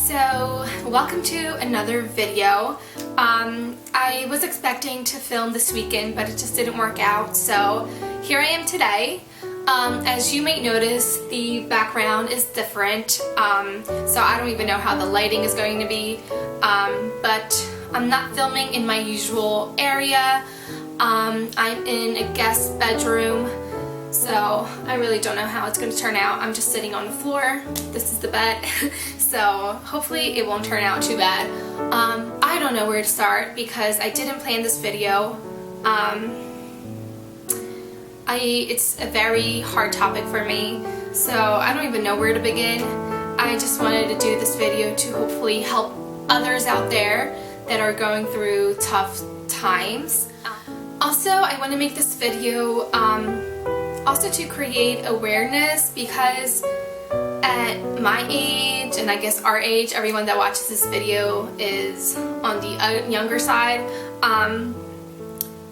So, welcome to another video. I was expecting to film this weekend, but it just didn't work out, so here I am today. As you may notice, the background is different, so I don't even know how the lighting is going to be, but I'm not filming in my usual area. I'm in a guest bedroom, so I really don't know how it's going to turn out. I'm just sitting on the floor. This is the bed, so hopefully it won't turn out too bad. I don't know where to start because I didn't plan this video. It's a very hard topic for me, so I don't even know where to begin. I just wanted to do this video to hopefully help others out there that are going through tough times. Also, I want to make this video also to create awareness, because at my age, and I guess our age, everyone that watches this video is on the younger side,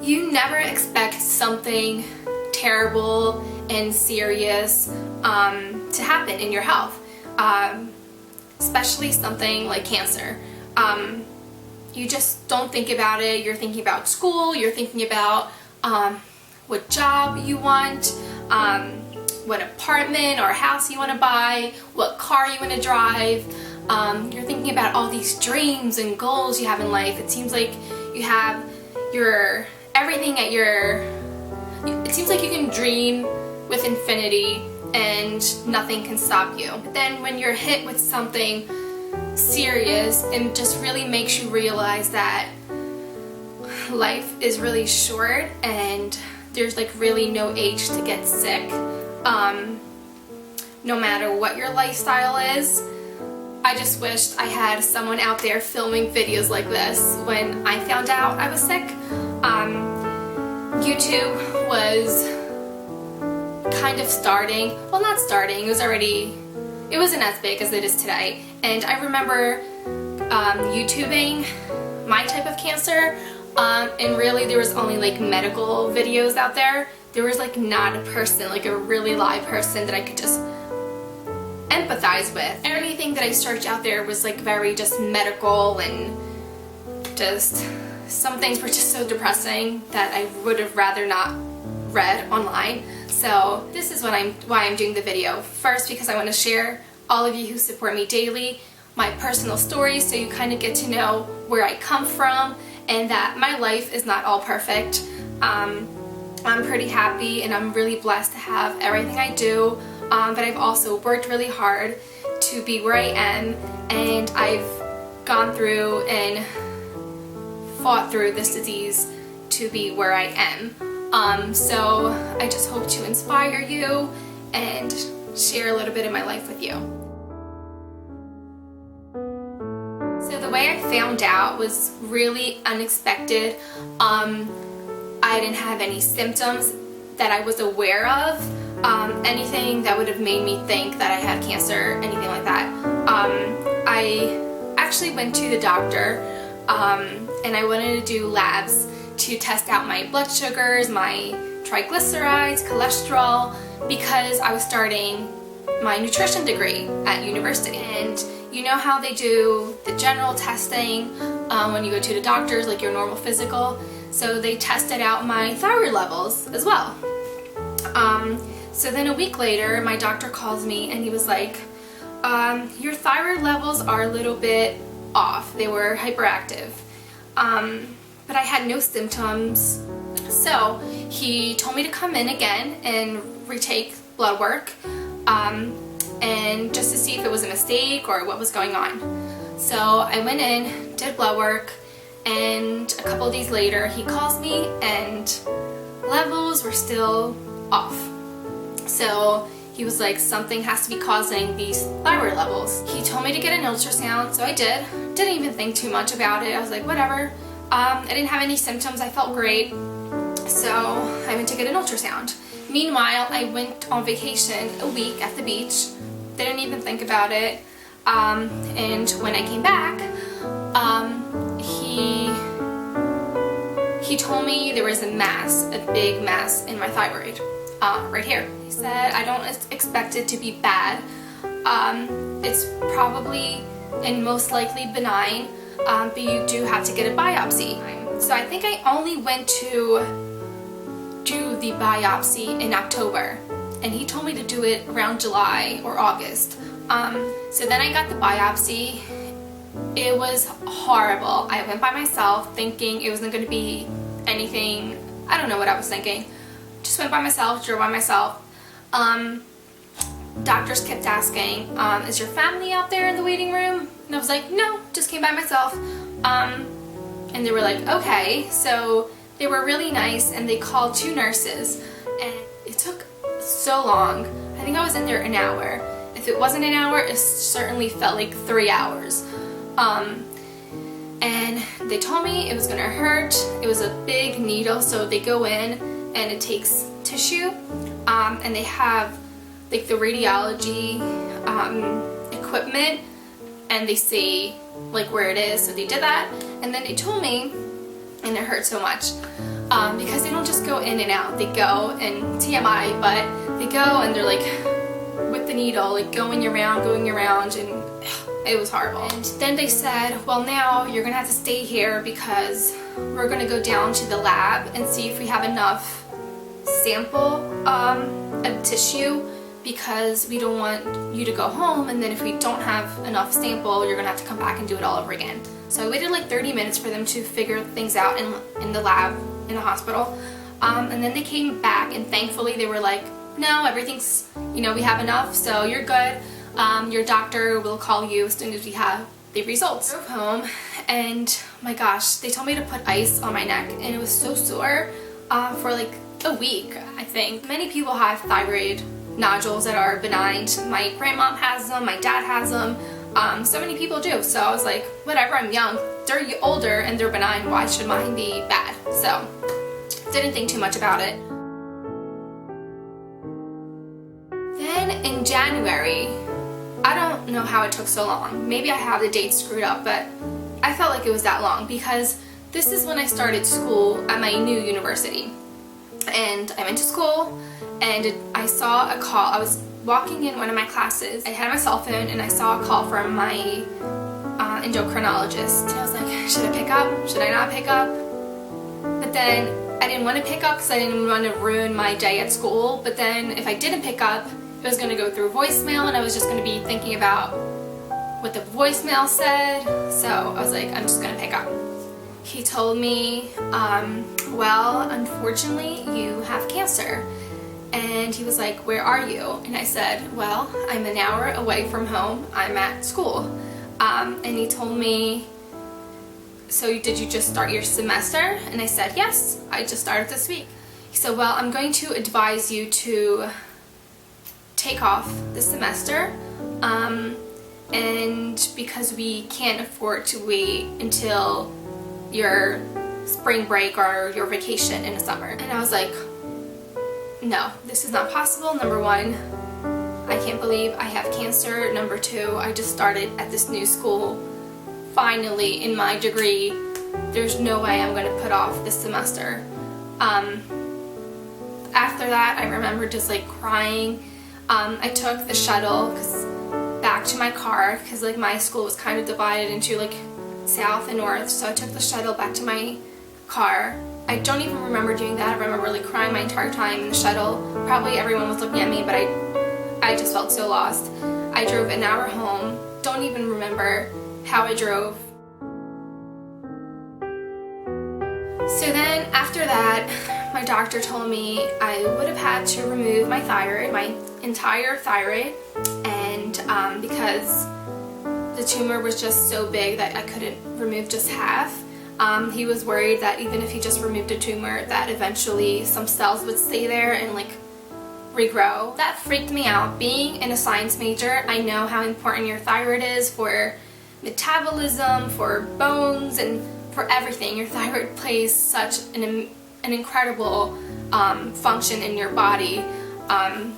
you never expect something terrible and serious to happen in your health, especially something like cancer. You just don't think about it. You're thinking about school, you're thinking about what job you want, what apartment or house you want to buy, what car you want to drive. You're thinking about all these dreams and goals you have in life. It seems like you have your everything at your... It seems like you can dream with infinity and nothing can stop you. But then when you're hit with something serious, it just really makes you realize that life is really short and there's like really no age to get sick. No matter what your lifestyle is. I just wished I had someone out there filming videos like this when I found out I was sick. YouTube was kind of starting, well, not starting, it wasn't as big as it is today. And I remember YouTubing my type of cancer, and really there was only like medical videos out there. There was like not a person, like a really live person that I could just empathize with. Anything that I searched out there was like very just medical, and just some things were just so depressing that I would have rather not read online. So this is why I'm doing the video. First, because I want to share all of you who support me daily my personal stories, so you kind of get to know where I come from and that my life is not all perfect. I'm pretty happy and I'm really blessed to have everything I do, but I've also worked really hard to be where I am, and I've gone through and fought through this disease to be where I am. So I just hope to inspire you and share a little bit of my life with you. So the way I found out was really unexpected. I didn't have any symptoms that I was aware of, anything that would have made me think that I had cancer, anything like that. I actually went to the doctor, and I wanted to do labs to test out my blood sugars, my triglycerides, cholesterol, because I was starting my nutrition degree at university. And you know how they do the general testing when you go to the doctors, like your normal physical? So they tested out my thyroid levels as well. So then a week later, my doctor calls me and he was like, your thyroid levels are a little bit off. They were hyperactive. But I had no symptoms. So he told me to come in again and retake blood work, and just to see if it was a mistake or what was going on. So I went in, did blood work, and a couple of days later he calls me and levels were still off. So he was like, something has to be causing these thyroid levels. He told me to get an ultrasound, so I did. Didn't even think too much about it. I was like, whatever. I didn't have any symptoms. I felt great. So I went to get an ultrasound. Meanwhile, I went on vacation a week at the beach. Didn't even think about it. And when I came back, he told me there was a mass, a big mass in my thyroid, right here. He said, I don't expect it to be bad. It's probably and most likely benign, but you do have to get a biopsy. So I think I only went to do the biopsy in October, and he told me to do it around July or August. So then I got the biopsy. It was horrible. I went by myself thinking it wasn't going to be anything. I don't know what I was thinking. Just went by myself, drove by myself. Doctors kept asking, is your family out there in the waiting room? And I was like, no, just came by myself. And they were like, okay. So they were really nice, and they called 2 nurses, and it took so long. I think I was in there an hour. If it wasn't an hour, it certainly felt like 3 hours. And they told me it was gonna hurt. It was a big needle, so they go in and it takes tissue, and they have like the radiology equipment, and they see like where it is. So they did that, and then they told me, and it hurt so much because they don't just go in and out. They go, and TMI, but they go and they're like with the needle, like going around, and it was horrible. And then they said, well, now you're gonna have to stay here because we're gonna go down to the lab and see if we have enough sample of tissue, because we don't want you to go home, and then if we don't have enough sample, you're gonna have to come back and do it all over again. So I waited like 30 minutes for them to figure things out in the lab in the hospital, and then they came back, and thankfully they were like, no, everything's, we have enough, so you're good. Your doctor will call you as soon as we have the results. I drove home, and my gosh, they told me to put ice on my neck, and it was so sore for like a week, I think. Many people have thyroid nodules that are benign. My grandmom has them, my dad has them, so many people do. So I was like, whatever, I'm young, they're older and they're benign, why should mine be bad? So didn't think too much about it. Then in January, I don't know how it took so long. Maybe I have the dates screwed up, but I felt like it was that long because this is when I started school at my new university. And I went to school, and I saw a call. I was walking in one of my classes. I had my cell phone, and I saw a call from my endocrinologist. And I was like, should I pick up? Should I not pick up? But then I didn't want to pick up because I didn't want to ruin my day at school. But then if I didn't pick up, it was going to go through voicemail, and I was just going to be thinking about what the voicemail said. So I was like, I'm just going to pick up. He told me, well, unfortunately, you have cancer. And he was like, where are you? And I said, well, I'm an hour away from home. I'm at school. And he told me, so did you just start your semester? And I said, yes, I just started this week. He said, well, I'm going to advise you to take off this semester. And because we can't afford to wait until your spring break or your vacation in the summer. And I was like, no, this is not possible. Number one, I can't believe I have cancer. Number two, I just started at this new school, finally in my degree. There's no way I'm going to put off this semester. After that, I remember just like crying. I took the shuttle back to my car because like my school was kind of divided into like south and north, so I took the shuttle back to my car. I don't even remember doing that. I remember like crying my entire time in the shuttle. Probably everyone was looking at me, but I just felt so lost. I drove an hour home. Don't even remember how I drove. So then after that, my doctor told me I would have had to remove my thyroid, my entire thyroid, and because the tumor was just so big that I couldn't remove just half. He was worried that even if he just removed a tumor, that eventually some cells would stay there and like regrow. That freaked me out. Being in a science major, I know how important your thyroid is for metabolism, for bones, and for everything. Your thyroid plays such an incredible function in your body.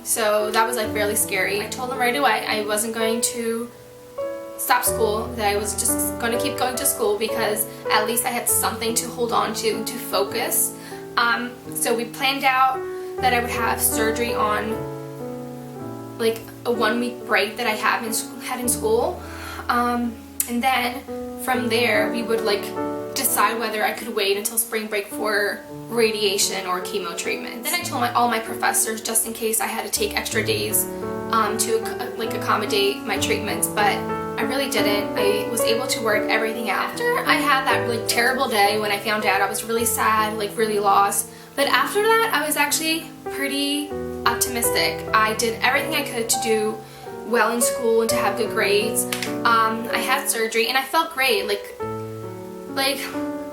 So that was like really scary. I told him right away I wasn't going to stop school, that I was just going to keep going to school because at least I had something to hold on to focus. So we planned out that I would have surgery on like a 1 week break that I had in school. And then from there we would like decide whether I could wait until spring break for radiation or chemo treatment. Then I told all my professors just in case I had to take extra days to like accommodate my treatments, but I really didn't. I was able to work everything out. After I had that like terrible day when I found out, I was really sad, like really lost. But after that, I was actually pretty optimistic. I did everything I could to do well in school and to have good grades. I had surgery and I felt great. Like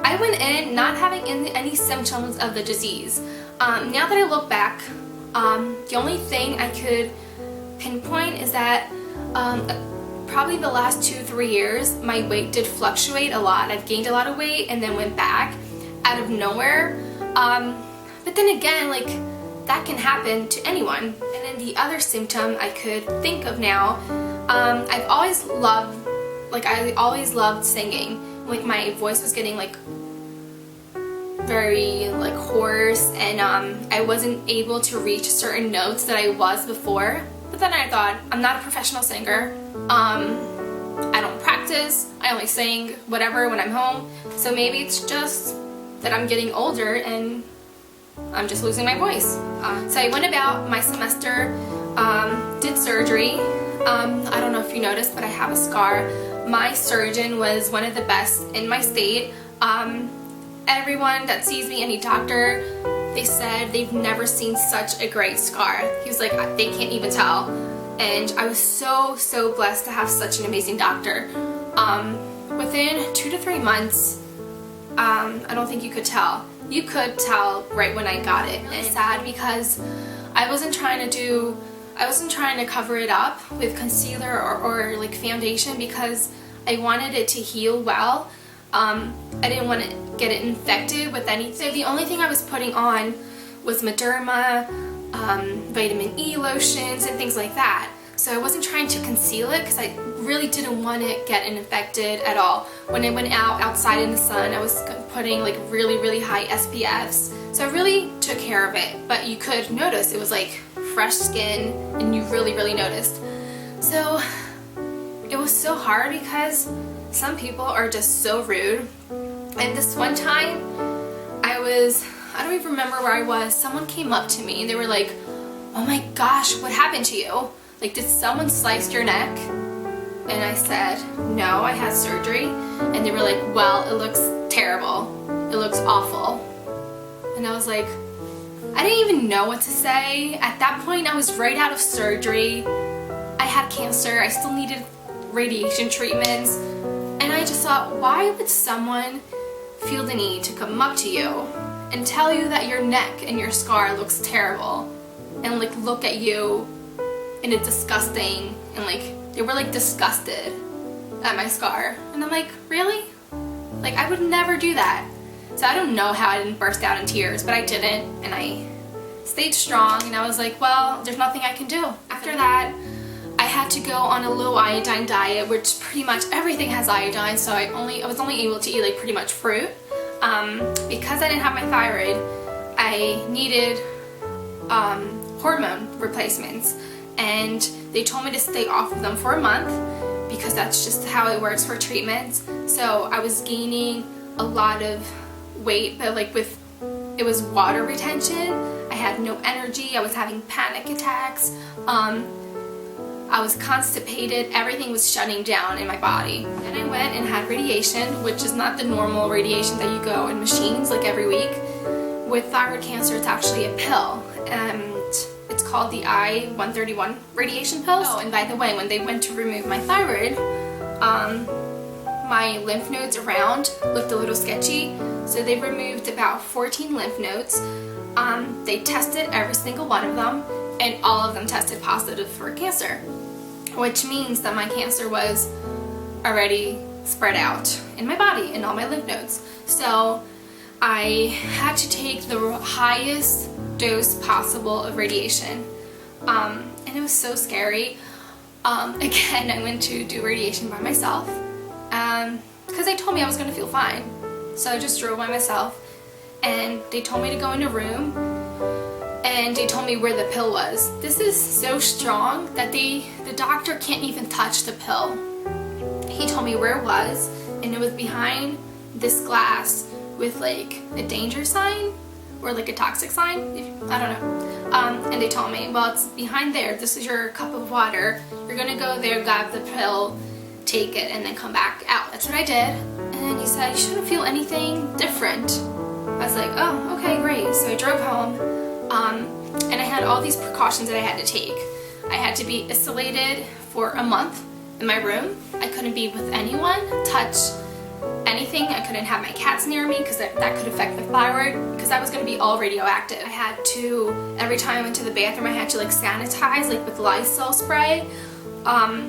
I went in not having any symptoms of the disease. Now that I look back, the only thing I could pinpoint is that probably the last 2-3 years my weight did fluctuate a lot. I've gained a lot of weight and then went back out of nowhere. But then again, like that can happen to anyone. And then the other symptom I could think of now, I always loved singing. Like my voice was getting like very like hoarse, and I wasn't able to reach certain notes that I was before. But then I thought, I'm not a professional singer. I don't practice. I only sing whatever when I'm home. So maybe it's just that I'm getting older and I'm just losing my voice. So I went about my semester, did surgery. I don't know if you noticed, but I have a scar. My surgeon was one of the best in my state. Everyone that sees me, any doctor, they said they've never seen such a great scar. He was like, they can't even tell. And I was so blessed to have such an amazing doctor. Within 2 to 3 months, I don't think you could tell. You could tell right when I got it. And it's sad because I wasn't trying to cover it up with concealer or like foundation because I wanted it to heal well. I didn't want to get it infected with anything. So the only thing I was putting on was Mederma, vitamin E lotions and things like that. So I wasn't trying to conceal it because I really didn't want to get infected at all. When I went outside in the sun, I was putting like really high SPFs. So I really took care of it. But you could notice it was like fresh skin, and you really noticed. So it was so hard because some people are just so rude. And this one time, I don't even remember where I was. Someone came up to me and they were like, "Oh my gosh, what happened to you? Like, did someone slice your neck?" And I said, "No, I had surgery." And they were like, "Well, it looks terrible. It looks awful." And I was like, I didn't even know what to say. At that point, I was right out of surgery. I had cancer. I still needed radiation treatments. And I just thought, why would someone feel the need to come up to you and tell you that your neck and your scar looks terrible and like look at you in a disgusting, and like they were like disgusted at my scar. And I'm like, really? Like, I would never do that. So I don't know how I didn't burst out in tears, but I didn't, and I stayed strong, and I was like, well, there's nothing I can do. After that, I had to go on a low iodine diet, which pretty much everything has iodine, so I was only able to eat like pretty much fruit. Because I didn't have my thyroid, I needed hormone replacements, and they told me to stay off of them for a month because that's just how it works for treatments. So I was gaining a lot of weight, but like it was water retention. I had no energy. I was having panic attacks. I was constipated. Everything was shutting down in my body. And I went and had radiation, which is not the normal radiation that you go in machines like every week. With thyroid cancer, it's actually a pill, and it's called the I-131 radiation pill. Oh, and by the way, when they went to remove my thyroid, my lymph nodes around looked a little sketchy, so they removed about 14 lymph nodes. They tested every single one of them, and all of them tested positive for cancer, which means that my cancer was already spread out in my body in all my lymph nodes. So I had to take the highest dose possible of radiation, and it was so scary. Again, I went to do radiation by myself because they told me I was going to feel fine. So I just drove by myself, and they told me to go in a room, and they told me where the pill was. This is so strong that the doctor can't even touch the pill. he told me where it was, and it was behind this glass with like a danger sign or like a toxic sign, I don't know. And they told me, well, it's behind there, this is your cup of water, you're gonna go there, grab the pill, take it, and then come back out. That's what I did, and he said you shouldn't feel anything different. I was like, oh, okay, great. So I drove home, and I had all these precautions that I had to take. I had to be isolated for a month in my room. I couldn't be with anyone, touch anything. I couldn't have my cats near me because that could affect the thyroid, because that was going to be all radioactive. I had to, every time I went to the bathroom, I had to like sanitize, like with Lysol spray. I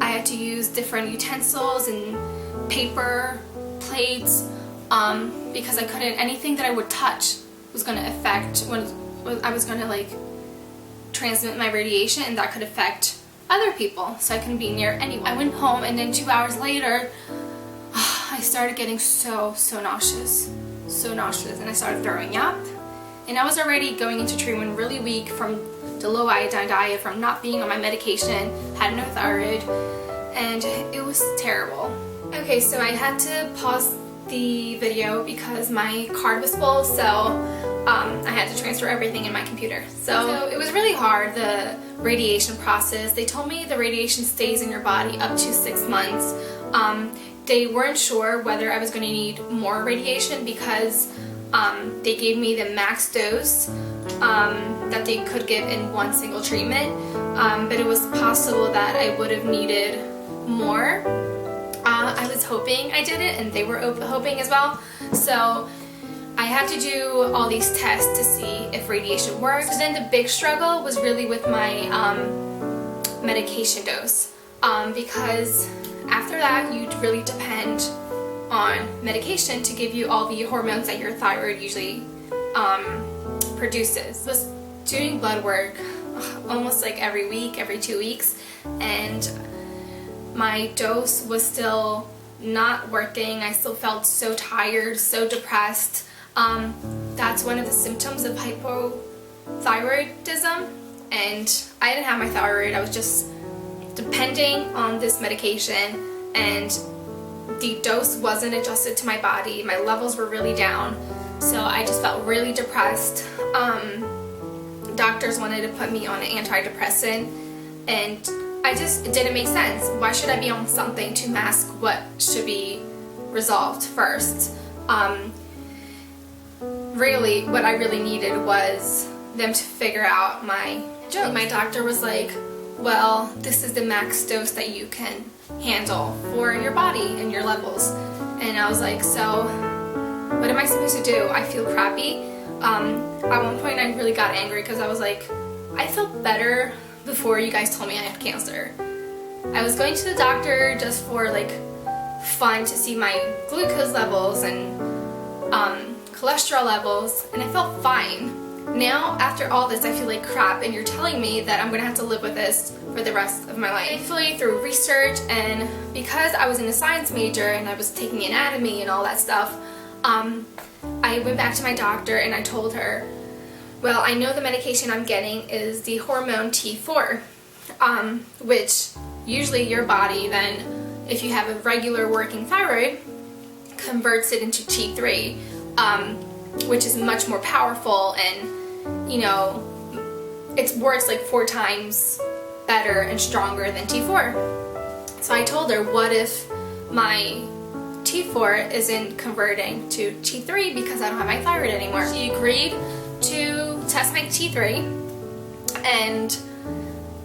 had to use different utensils and paper plates, because I couldn't, anything that I would touch was going to affect, when I was going to like transmit my radiation, and that could affect other people, so I couldn't be near anyone. I went home, and then 2 hours later I started getting so nauseous, and I started throwing up, and I was already going into treatment really weak from the low iodine diet, from not being on my medication, had no thyroid, and it was terrible. Okay, so I had to pause the video because my card was full, so I had to transfer everything in my computer. So it was really hard, the radiation process. They told me the radiation stays in your body up to 6 months. They weren't sure whether I was going to need more radiation because they gave me the max dose that they could give in one single treatment, but it was possible that I would have needed more. I was hoping I did it, and they were hoping as well. So I had to do all these tests to see if radiation works. So then the big struggle was really with my medication dose, because after that you'd really depend on medication to give you all the hormones that your thyroid usually produces. I was doing blood work almost like every week, every 2 weeks, and my dose was still not working. I still felt so tired, so depressed. That's one of the symptoms of hypothyroidism, and I didn't have my thyroid. I was just depending on this medication, and the dose wasn't adjusted to my body. My levels were really down, so I just felt really depressed. Doctors wanted to put me on an antidepressant, and it didn't make sense. Why should I be on something to mask what should be resolved first? Really, what I really needed was them to figure out my joke. My doctor was like, well, this is the max dose that you can handle for your body and your levels. And I was like, so what am I supposed to do? I feel crappy. At one point I really got angry because I was like, I felt better before you guys told me I had cancer. I was going to the doctor just for like fun to see my glucose levels and cholesterol levels, and I felt fine. Now, after all this, I feel like crap, and you're telling me that I'm gonna have to live with this for the rest of my life. Thankfully, through research, and because I was in a science major and I was taking anatomy and all that stuff, I went back to my doctor and I told her, well, I know the medication I'm getting is the hormone T4, which usually your body then, if you have a regular working thyroid, converts it into T3, which is much more powerful, and you know, it works like 4 times better and stronger than T4. So I told her, what if my T4 isn't converting to T3 because I don't have my thyroid anymore? She agreed to test my T3, and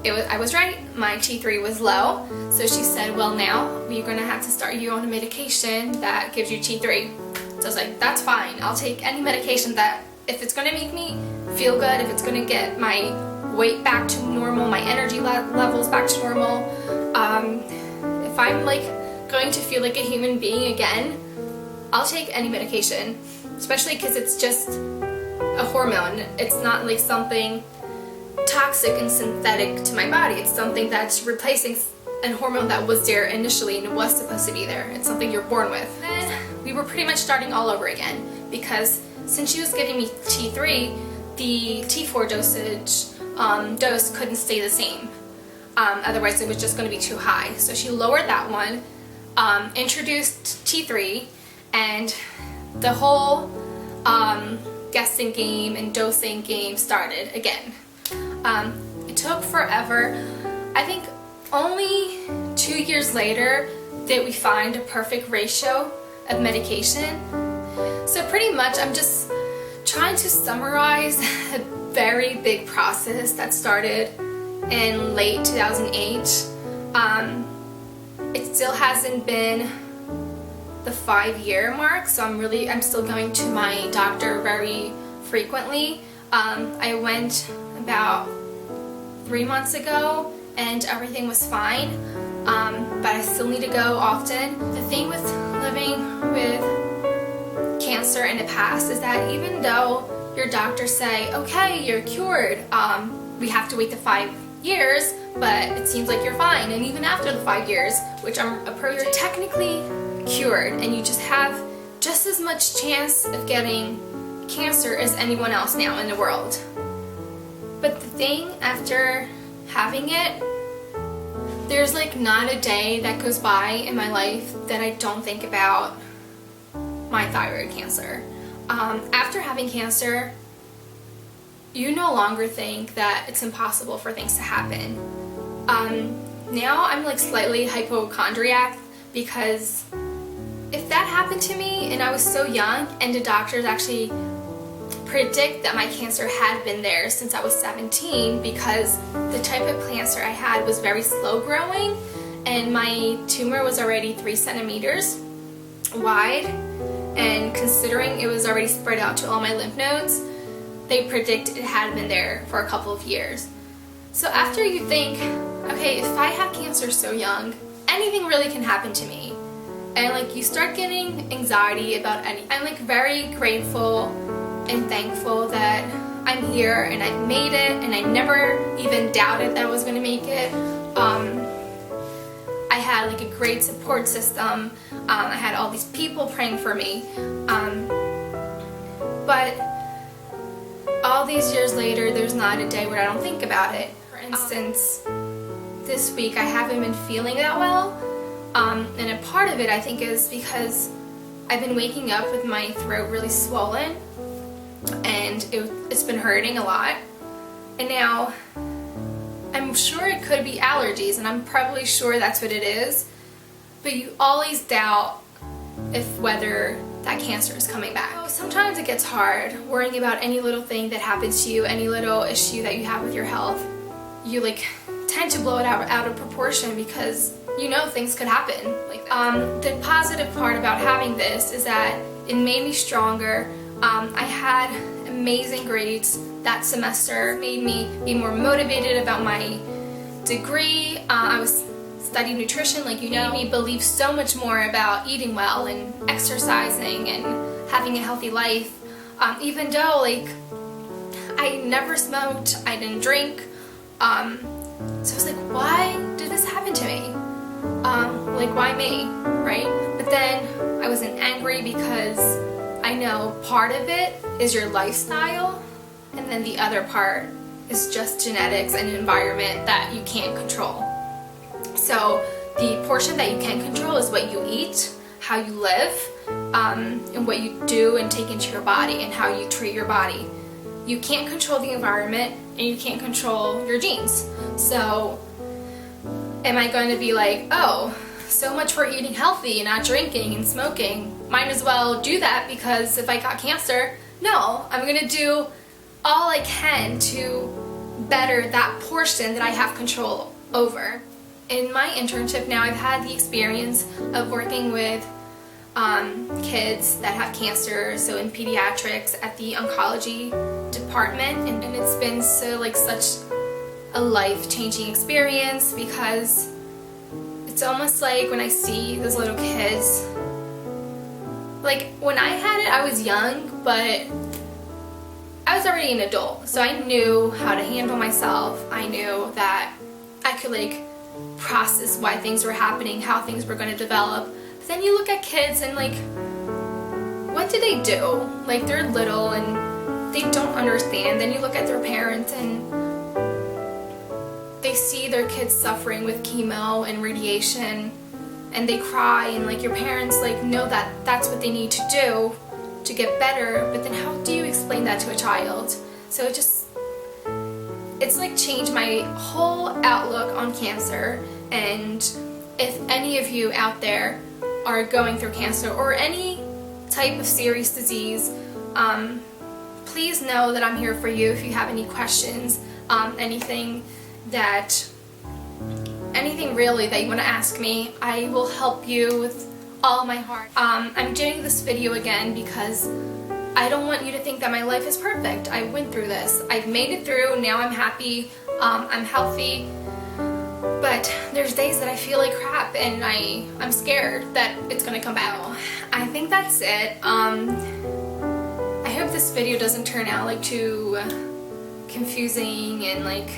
I was right, my T3 was low. So she said, well, now we're going to have to start you on a medication that gives you T3. So I was like, that's fine, I'll take any medication that, if it's going to make me feel good, if it's going to get my weight back to normal, my energy levels back to normal, if I'm like going to feel like a human being again, I'll take any medication, especially because it's just a hormone. It's not like something toxic and synthetic to my body. It's something that's replacing a hormone that was there initially and was supposed to be there. It's something you're born with. Then we were pretty much starting all over again, because since she was giving me T3, the T4 dose couldn't stay the same. Otherwise it was just going to be too high. So she lowered that one. introduced T3, and the whole guessing game and dosing game started again. It took forever. I think only 2 years later did we find a perfect ratio of medication. So pretty much I'm just trying to summarize a very big process that started in late 2008. It still hasn't been the 5-year mark, so I'm still going to my doctor very frequently. I went about 3 months ago and everything was fine, but I still need to go often. The thing with living with cancer in the past is that even though your doctors say, okay, you're cured, we have to wait the 5 years, but it seems like you're fine, and even after the 5 years, which I'm approaching, you're technically cured, and you just have just as much chance of getting cancer as anyone else now in the world. But the thing, after having it, there's like not a day that goes by in my life that I don't think about my thyroid cancer. After having cancer, you no longer think that it's impossible for things to happen. Now I'm like slightly hypochondriac, because if that happened to me and I was so young and the doctors actually predict that my cancer had been there since I was 17, because the type of cancer I had was very slow growing and my tumor was already 3 centimeters wide, and considering it was already spread out to all my lymph nodes, they predict it had been there for a couple of years. So after you think, okay, if I have cancer so young, anything really can happen to me, and like you start getting anxiety about anything. I'm like very grateful and thankful that I'm here and I've made it, and I never even doubted that I was going to make it. I had like a great support system. I had all these people praying for me. But all these years later, there's not a day where I don't think about it. For instance, this week I haven't been feeling that well. And a part of it, I think, is because I've been waking up with my throat really swollen, and it's been hurting a lot. And now I'm sure it could be allergies, and I'm probably sure that's what it is, but you always doubt whether that cancer is coming back. So sometimes it gets hard worrying about any little thing that happens to you, any little issue that you have with your health. You like tend to blow it out of proportion because you know things could happen. The positive part about having this is that it made me stronger. I had amazing grades that semester, made me be more motivated about my degree. I was studying nutrition, like you know, made me believe so much more about eating well and exercising and having a healthy life. Even though like I never smoked, I didn't drink. So I was like, why did this happen to me? Like why me, right? But then I wasn't angry because I know part of it is your lifestyle, and then the other part is just genetics and environment that you can't control. So the portion that you can control is what you eat, how you live, and what you do and take into your body, and how you treat your body. You can't control the environment, and you can't control your genes. So am I going to be like, oh, so much for eating healthy and not drinking and smoking, might as well do that because if I got cancer? No, I'm going to do all I can to better that portion that I have control over. In my internship now, I've had the experience of working with kids that have cancer, so in pediatrics at the oncology department, and it's been such a life-changing experience, because it's almost like when I see those little kids, like when I had it I was young, but I was already an adult, so I knew how to handle myself. I knew that I could like process why things were happening, how things were going to develop. But then you look at kids and like, what do they do? Like they're little and they don't understand. Then you look at their parents and they see their kids suffering with chemo and radiation, and they cry, and like your parents like know that that's what they need to do to get better, but then how do you explain that to a child? So it's like changed my whole outlook on cancer. And if any of you out there are going through cancer or any type of serious disease, please know that I'm here for you. If you have any questions, anything really that you want to ask me, I will help you with all my heart. I'm doing this video again because I don't want you to think that my life is perfect. I went through this. I've made it through. Now I'm happy. I'm healthy. But there's days that I feel like crap, and I'm scared that it's gonna come back. I think that's it. I hope this video doesn't turn out like too confusing and like,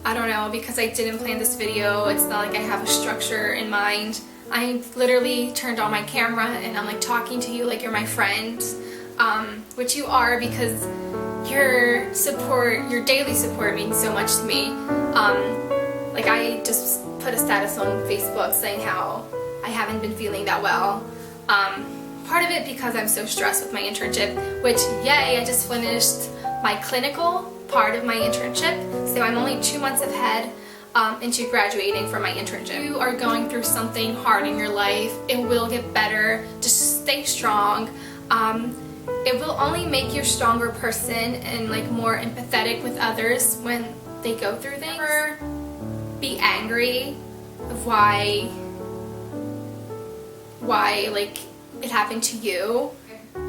I don't know, because I didn't plan this video. It's not like I have a structure in mind. I literally turned on my camera and I'm like talking to you like you're my friend, which you are, because your support, your daily support means so much to me. Like I just put a status on Facebook saying how I haven't been feeling that well. Part of it because I'm so stressed with my internship, which yay, I just finished my clinical part of my internship, so I'm only 2 months ahead into graduating from my internship. If you are going through something hard in your life, it will get better. Just stay strong. It will only make you a stronger person and like more empathetic with others when they go through things. Never be angry of why like it happened to you.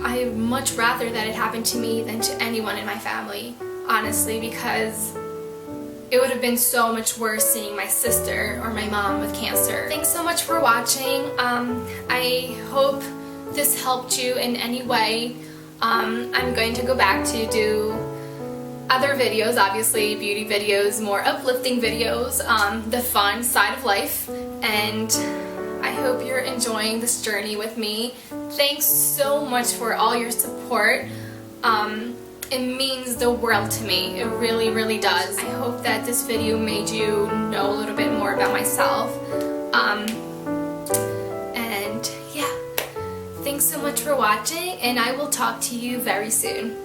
I'd much rather that it happened to me than to anyone in my family, honestly, because it would have been so much worse seeing my sister or my mom with cancer. Thanks so much for watching. I hope this helped you in any way. I'm going to go back to do other videos, obviously beauty videos, more uplifting videos, the fun side of life, and I hope you're enjoying this journey with me. Thanks so much for all your support. It means the world to me. It really, really does. I hope that this video made you know a little bit more about myself. And yeah, thanks so much for watching, and I will talk to you very soon.